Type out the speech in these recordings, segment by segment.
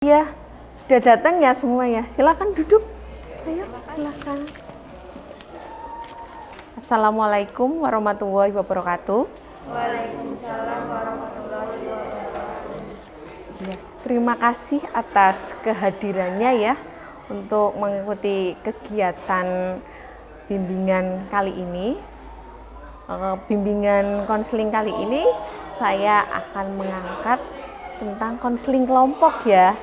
Ya, sudah datang ya semua ya. Silakan duduk. Ayo, silakan. Assalamualaikum warahmatullahi wabarakatuh. Waalaikumsalam warahmatullahi wabarakatuh. Ya, terima kasih atas kehadirannya ya untuk mengikuti kegiatan bimbingan kali ini. Bimbingan konseling kali ini saya akan mengangkat tentang konseling kelompok ya.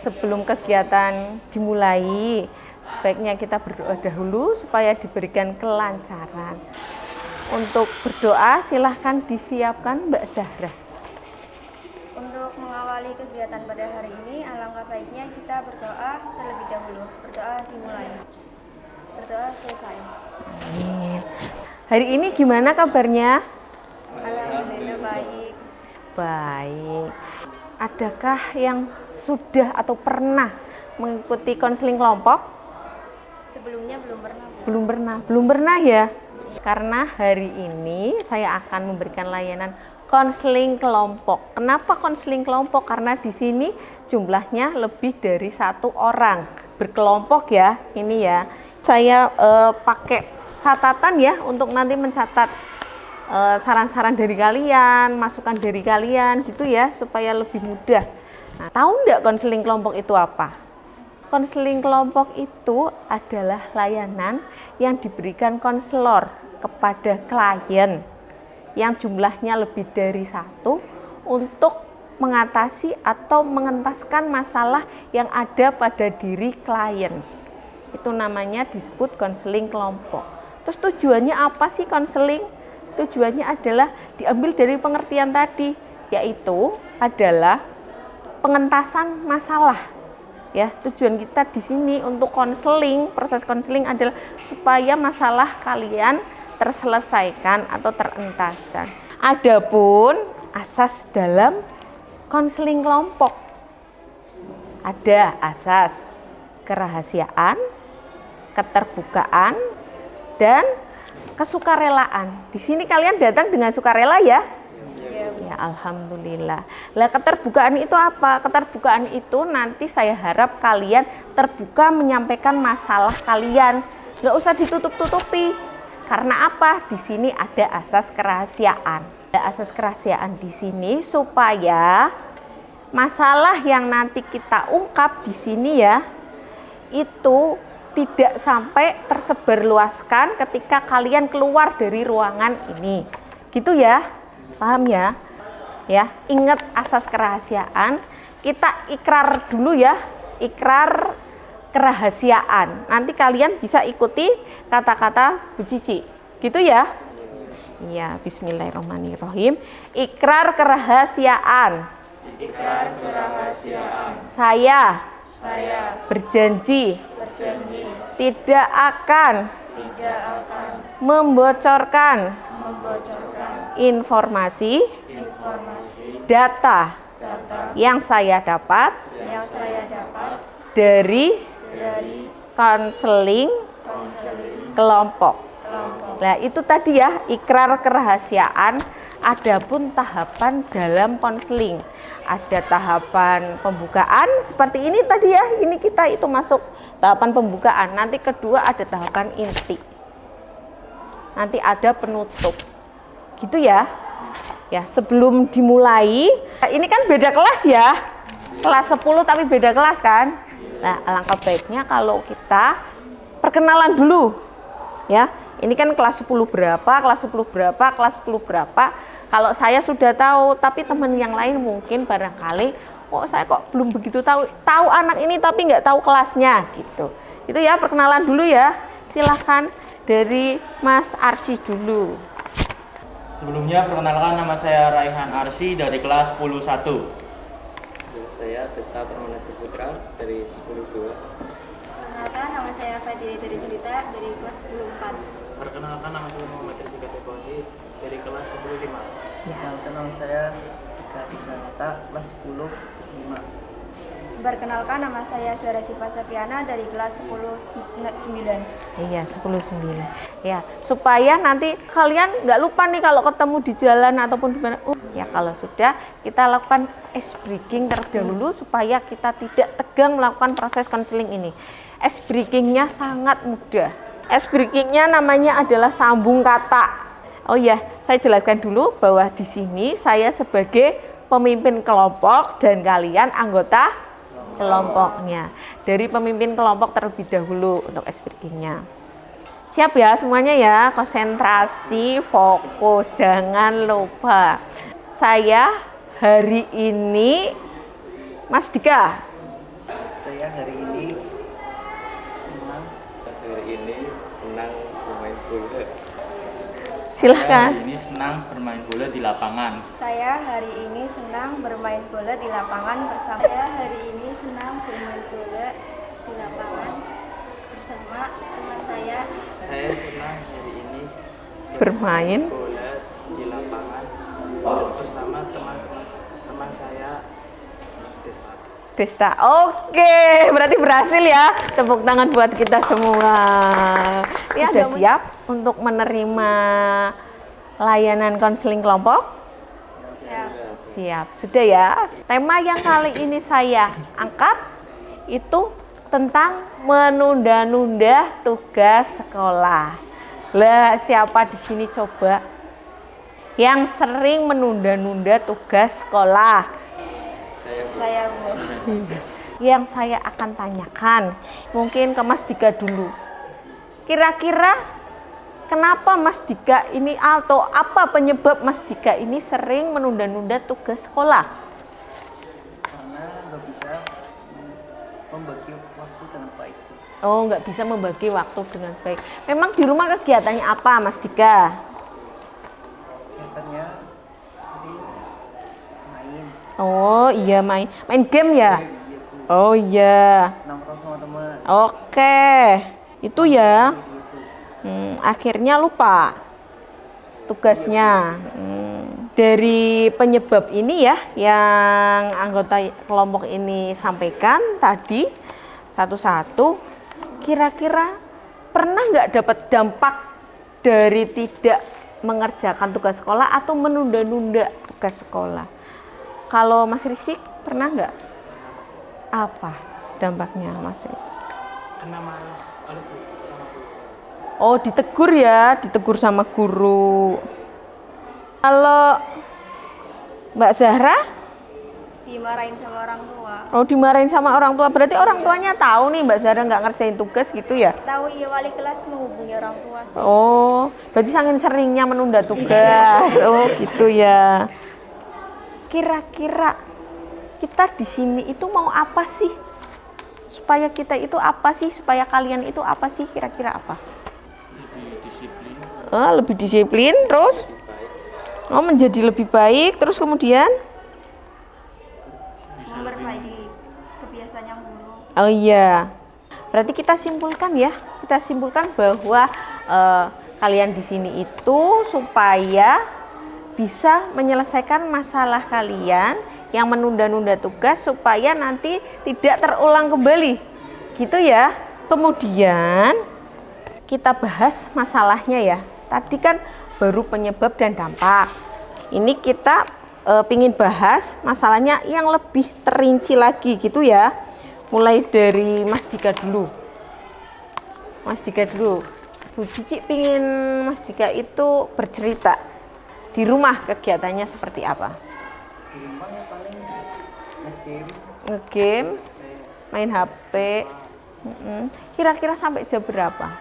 Sebelum kegiatan dimulai, sebaiknya kita berdoa dahulu supaya diberikan kelancaran. Untuk berdoa silahkan disiapkan Mbak Zahra. Untuk mengawali kegiatan pada hari ini, alangkah baiknya kita berdoa terlebih dahulu. Berdoa dimulai. Berdoa selesai. Amin. Hari ini gimana kabarnya? Alhamdulillah baik. Baik. Adakah yang sudah atau pernah mengikuti konseling kelompok? Sebelumnya belum pernah. Belum pernah ya? Karena hari ini saya akan memberikan layanan konseling kelompok. Kenapa konseling kelompok? Karena di sini jumlahnya lebih dari 1 orang berkelompok ya. Ini ya. Saya pakai catatan ya untuk nanti mencatat saran-saran dari kalian, masukan dari kalian gitu ya supaya lebih mudah. Nah, tahu enggak konseling kelompok itu apa? Konseling kelompok itu adalah layanan yang diberikan konselor kepada klien yang jumlahnya lebih dari 1 untuk mengatasi atau mengentaskan masalah yang ada pada diri klien. Itu namanya disebut konseling kelompok. Terus tujuannya apa sih konseling? Tujuannya adalah diambil dari pengertian tadi, yaitu adalah pengentasan masalah. Ya, tujuan kita di sini untuk konseling, proses konseling adalah supaya masalah kalian terselesaikan atau terentaskan. Adapun asas dalam konseling kelompok, ada asas kerahasiaan, keterbukaan, dan kesukarelaan. Di sini kalian datang dengan sukarela ya? Ya, alhamdulillah. Lah, keterbukaan itu apa? Keterbukaan itu nanti saya harap kalian terbuka menyampaikan masalah kalian. Nggak usah ditutup-tutupi. Karena apa? Di sini ada asas kerahasiaan. Ada asas kerahasiaan di sini supaya masalah yang nanti kita ungkap di sini ya, itu tidak sampai tersebarluaskan ketika kalian keluar dari ruangan ini. Gitu ya? Paham ya? Ya, ingat asas kerahasiaan. Kita ikrar dulu ya. Ikrar kerahasiaan. Nanti kalian bisa ikuti kata-kata Bu Cici. Gitu ya? Iya, bismillahirrahmanirrahim. Ikrar kerahasiaan. Ikrar kerahasiaan. Saya Berjanji tidak akan membocorkan informasi data yang saya dapat dari konseling kelompok. Nah, itu tadi ya ikrar kerahasiaan. Adapun tahapan dalam konseling, ada tahapan pembukaan seperti ini tadi ya. Ini kita itu masuk tahapan pembukaan. Nanti kedua ada tahapan inti. Nanti ada penutup. Gitu ya. Ya, sebelum dimulai, ini kan beda kelas ya. Kelas 10 tapi beda kelas kan. Nah, alangkah baiknya kalau kita perkenalan dulu. Ya. Ini kan kelas 10 berapa, kelas 10 berapa, kelas 10 berapa. Kalau saya sudah tahu, tapi teman yang lain mungkin barangkali, oh saya kok belum begitu tahu anak ini tapi nggak tahu kelasnya gitu. Itu ya, perkenalan dulu ya. Silahkan dari Mas Arsy dulu. Sebelumnya perkenalkan, nama saya Raihan Arsy dari kelas 10-1. Saya Desta Permanente Putra dari 10-2. Perkenalkan, nama saya Fadila dari Cerita dari kelas 10-4. Perkenalkan, nama saya Muhammad Rizky Fauzi dari kelas 10-5. Perkenalkan, nama saya Ika Ibrahata kelas 10-5. Perkenalkan, nama saya Zara Siva Safiana dari kelas 10-9. Iya, 10-9. Ya, supaya nanti kalian nggak lupa nih kalau ketemu di jalan ataupun di mana. Oh, Ya kalau sudah, kita lakukan ice breaking terlebih dahulu supaya kita tidak tegang melakukan proses konseling ini. Ice breakingnya sangat mudah. Ice breakingnya namanya adalah sambung kata. Oh ya, saya jelaskan dulu bahwa di sini saya sebagai pemimpin kelompok dan kalian anggota kelompoknya. Dari pemimpin kelompok terlebih dahulu untuk ice breakingnya. Siap ya semuanya ya, konsentrasi, fokus, jangan lupa. Saya hari ini, Mas Dika. Saya hari ini senang bermain bola. Silahkan. Hari ini senang bermain bola di lapangan. Saya hari ini senang bermain bola di lapangan bersama. Saya hari ini senang bermain bola di lapangan bersama teman saya. Saya senang hari ini Bermain bola di lapangan bersama teman saya Desta. Desta. Oke, berarti berhasil ya. Tepuk tangan buat kita semua. Ini sudah siap untuk menerima layanan konseling kelompok? Siap. Siap, sudah ya. Tema yang kali ini saya angkat itu tentang menunda-nunda tugas sekolah. Lah, siapa di sini coba yang sering menunda-nunda tugas sekolah? Saya Bu. Yang saya akan tanyakan mungkin ke Mas Dika dulu. Kira-kira kenapa Mas Dika ini atau apa penyebab Mas Dika ini sering menunda-nunda tugas sekolah? Karena nggak bisa membagi waktu dengan baik. Oh, nggak bisa membagi waktu dengan baik. Memang di rumah kegiatannya apa, Mas Dika? Kegiatannya jadi main. Oh iya, main game ya? Iya Bu. Oh iya. Nongkrong sama teman. Oke, itu ya. Gitu. Akhirnya lupa tugasnya. Dari penyebab ini ya, yang anggota kelompok ini sampaikan tadi satu-satu, kira-kira pernah nggak dapat dampak dari tidak mengerjakan tugas sekolah atau menunda-nunda tugas sekolah? Kalau Mas Risik pernah nggak? Apa dampaknya Mas Risik? Kena marah oleh sama guru. Oh, ditegur ya, ditegur sama guru. Kalau Mbak Zahra? Dimarahin sama orang tua. Oh, dimarahin sama orang tua. Berarti orang tuanya tahu nih Mbak Zahra nggak ngerjain tugas gitu ya? Tahu iya, wali kelas menghubungi orang tua sih. Oh, berarti saking seringnya menunda tugas. Oh, gitu ya. Kira-kira kita di sini itu mau apa sih? Supaya kita itu apa sih? Supaya kalian itu apa sih? Kira-kira apa? Lebih disiplin. Lebih disiplin, terus? Oh, menjadi lebih baik, terus kemudian? Memperbaiki kebiasaan yang buruk. Oh iya. Berarti kita simpulkan ya. Kita simpulkan bahwa kalian di sini itu supaya bisa menyelesaikan masalah kalian yang menunda-nunda tugas supaya nanti tidak terulang kembali. Gitu ya. Kemudian kita bahas masalahnya ya. Tadi kan baru penyebab dan dampak. Ini kita pingin bahas masalahnya yang lebih terinci lagi gitu ya. Mulai dari Mas Dika dulu. Mas Dika dulu. Bu Cici pingin Mas Dika itu bercerita. Di rumah kegiatannya seperti apa? Di rumah ya paling nge-game. Nge-game, main HP. Kira-kira sampai jam berapa?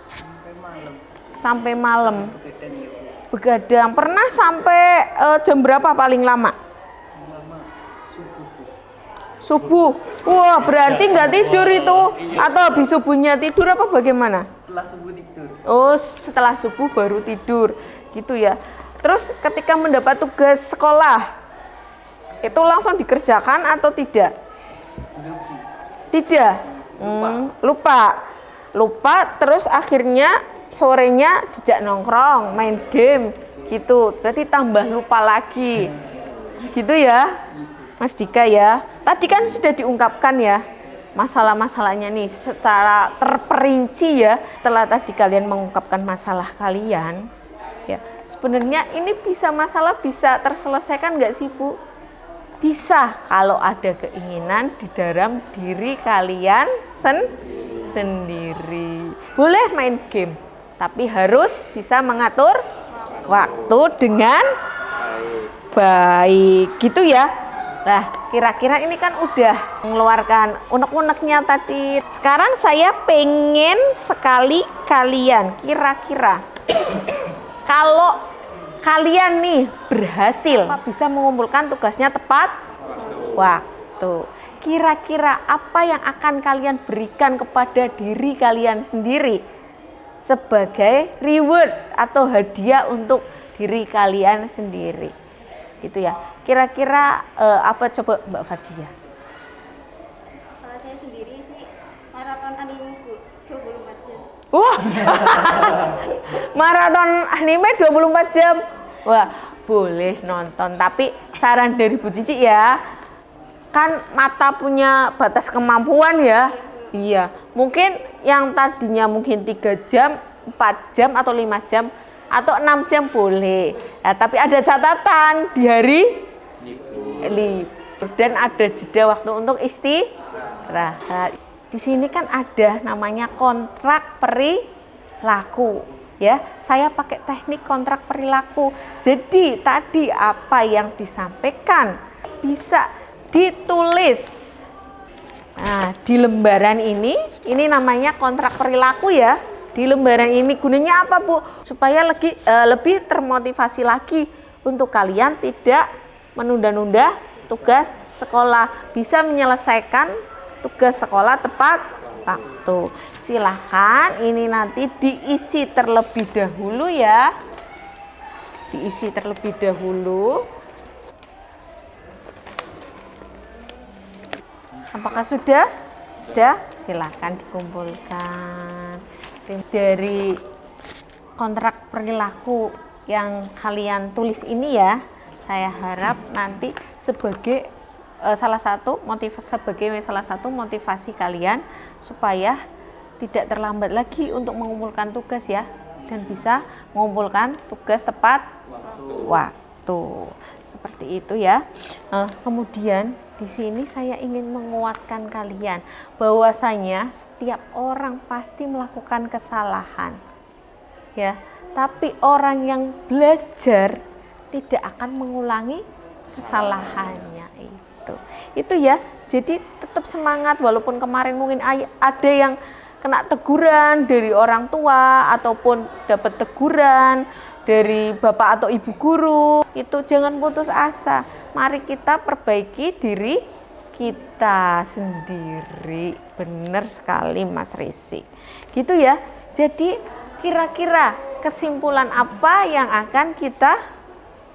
Sampai malam. Sampai malam. Begadang ya Bu. Begadang. Pernah sampai jam berapa paling lama? Lama subuh Bu. Subuh. Wah, berarti nggak tidur itu? Atau habis subuhnya tidur apa bagaimana? Setelah subuh tidur. Oh, setelah subuh baru tidur. Gitu ya. Terus ketika mendapat tugas sekolah, itu langsung dikerjakan atau tidak? Enggak Bu. Tidak. Lupa. Terus akhirnya sorenya dijak nongkrong, main game gitu. Berarti tambah lupa lagi. Gitu ya. Mas Dika ya. Tadi kan sudah diungkapkan ya masalah-masalahnya nih secara terperinci ya. Setelah tadi kalian mengungkapkan masalah kalian, Ya, sebenarnya ini masalah bisa terselesaikan nggak sih Bu? Bisa kalau ada keinginan di dalam diri kalian sendiri. Boleh main game, tapi harus bisa mengatur waktu dengan baik gitu ya. Nah, kira-kira ini kan udah mengeluarkan unek-uneknya tadi. Sekarang saya pengen sekali kalian kira-kira kalau kalian nih berhasil bisa mengumpulkan tugasnya tepat waktu. Kira-kira apa yang akan kalian berikan kepada diri kalian sendiri sebagai reward atau hadiah untuk diri kalian sendiri? Gitu ya. Kira-kira apa coba Mbak Fadia? Kalau saya sendiri sih maraton anime 24 jam. Wah, maraton anime 24 jam. Wah, boleh nonton. Tapi saran dari Bu Cici ya, kan mata punya batas kemampuan ya. Iya, mungkin yang tadinya mungkin 3 jam, 4 jam atau 5 jam atau 6 jam boleh. Nah, tapi ada catatan di hari libur dan ada jeda waktu untuk istirahat. Di sini kan ada namanya kontrak perilaku ya. Saya pakai teknik kontrak perilaku. Jadi tadi apa yang disampaikan bisa ditulis. Nah, di lembaran ini namanya kontrak perilaku ya. Di lembaran ini gunanya apa Bu? Supaya lebih termotivasi lagi untuk kalian tidak menunda-nunda tugas sekolah, bisa menyelesaikan tugas sekolah tepat waktu. Silahkan ini nanti diisi terlebih dahulu ya. Diisi terlebih dahulu. Apakah sudah? Sudah? Silahkan dikumpulkan. Dari kontrak perilaku yang kalian tulis ini ya, saya harap nanti sebagai salah satu motivasi kalian supaya tidak terlambat lagi untuk mengumpulkan tugas ya, dan bisa mengumpulkan tugas tepat waktu. Seperti itu ya. Kemudian di sini saya ingin menguatkan kalian bahwasanya setiap orang pasti melakukan kesalahan. Ya, tapi orang yang belajar tidak akan mengulangi kesalahannya itu ya. Jadi tetap semangat walaupun kemarin mungkin ada yang kena teguran dari orang tua ataupun dapat teguran dari bapak atau ibu guru, itu jangan putus asa. Mari kita perbaiki diri kita sendiri. Benar sekali Mas Rizky. Gitu ya. Jadi kira-kira kesimpulan apa yang akan kita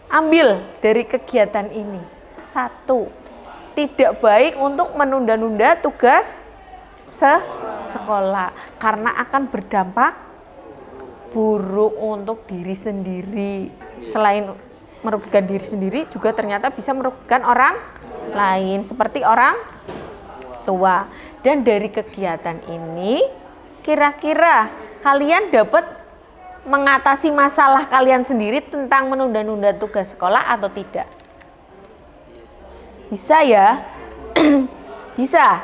ambil dari kegiatan ini? 1, tidak baik untuk menunda-nunda tugas sekolah karena akan berdampak buruk untuk diri sendiri. Selain merugikan diri sendiri, juga ternyata bisa merugikan orang lain seperti orang tua. Dan dari kegiatan ini kira-kira kalian dapat mengatasi masalah kalian sendiri tentang menunda-nunda tugas sekolah atau tidak? Bisa ya? Bisa.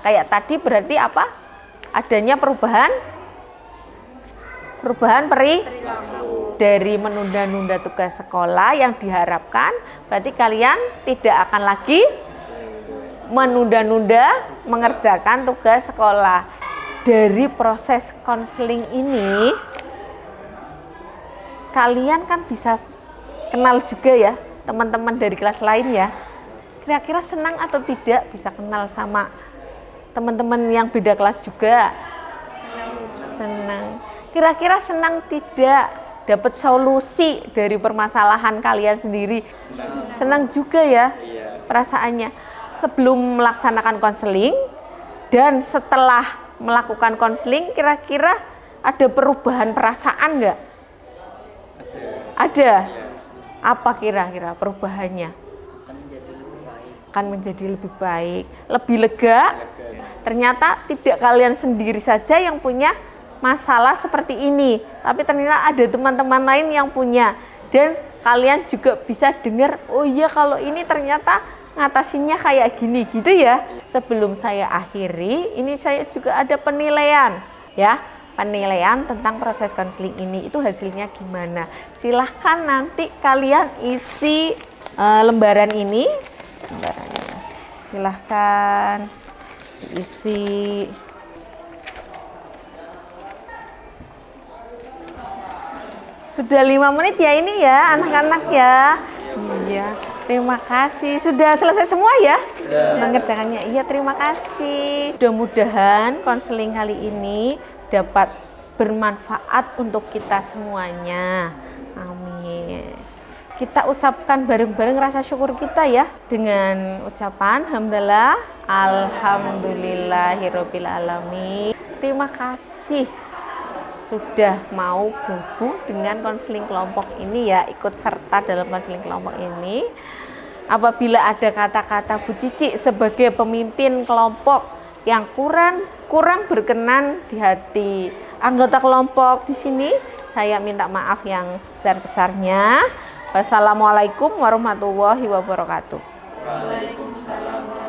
Kayak tadi berarti apa? Adanya perubahan perilaku. Dari menunda-nunda tugas sekolah yang diharapkan berarti kalian tidak akan lagi menunda-nunda mengerjakan tugas sekolah. Dari proses konseling ini kalian kan bisa kenal juga ya teman-teman dari kelas lain ya. Kira-kira senang atau tidak bisa kenal sama teman-teman yang beda kelas juga? Senang. Kira-kira senang tidak dapat solusi dari permasalahan kalian sendiri? Senang juga ya perasaannya. Sebelum melaksanakan konseling dan setelah melakukan konseling, kira-kira ada perubahan perasaan nggak? Ada. Apa kira-kira perubahannya? Akan menjadi lebih baik, lebih lega. Ternyata tidak kalian sendiri saja yang punya masalah seperti ini, tapi ternyata ada teman-teman lain yang punya, dan kalian juga bisa dengar, oh iya kalau ini ternyata ngatasinnya kayak gini gitu ya. Sebelum saya akhiri, ini saya juga ada penilaian ya, penilaian tentang proses konseling ini, itu hasilnya gimana. Silahkan nanti kalian isi lembaran ini, silahkan isi. Sudah 5 menit ya ini ya anak-anak ya. Iya, terima kasih. Sudah selesai semua ya? Mengerjakannya. Iya, terima kasih. Mudah-mudahan konseling kali ini dapat bermanfaat untuk kita semuanya. Amin. Kita ucapkan bareng-bareng rasa syukur kita ya dengan ucapan hamdalah alhamdulillahirabbil alamin. Terima kasih sudah mau gabung dengan konseling kelompok ini ya, ikut serta dalam konseling kelompok ini. Apabila ada kata-kata Bu Cici sebagai pemimpin kelompok yang kurang berkenan di hati anggota kelompok di sini, saya minta maaf yang sebesar-besarnya. Wassalamualaikum warahmatullahi wabarakatuh. Waalaikumsalam.